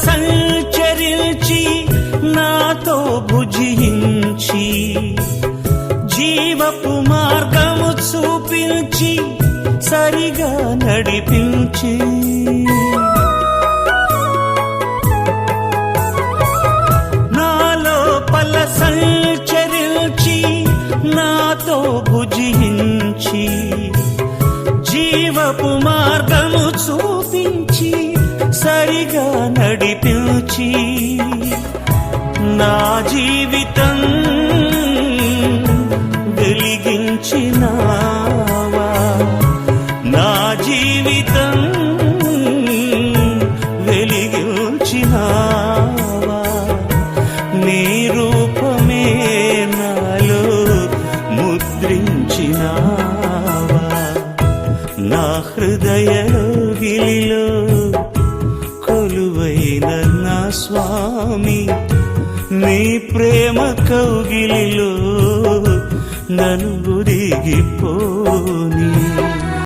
సంచరించి నాతో భుజించి జీవపు మార్గము చూపించి సరిగా నడిపించి నాలోపల సంచరించి నాతో భుజించి జీవపు మార్గము చూపించి సరిగా నడిపించి నా జీవితం వెలిగించినావా, నా జీవితం వెలిగించినావా, నీ రూపమే నాలో ముద్రించినావా, నా హృదయగిలిలో కొలువైన నా స్వామి, నీ ప్రేమ కౌగిలిలో నన్ను ఒదిగిపోని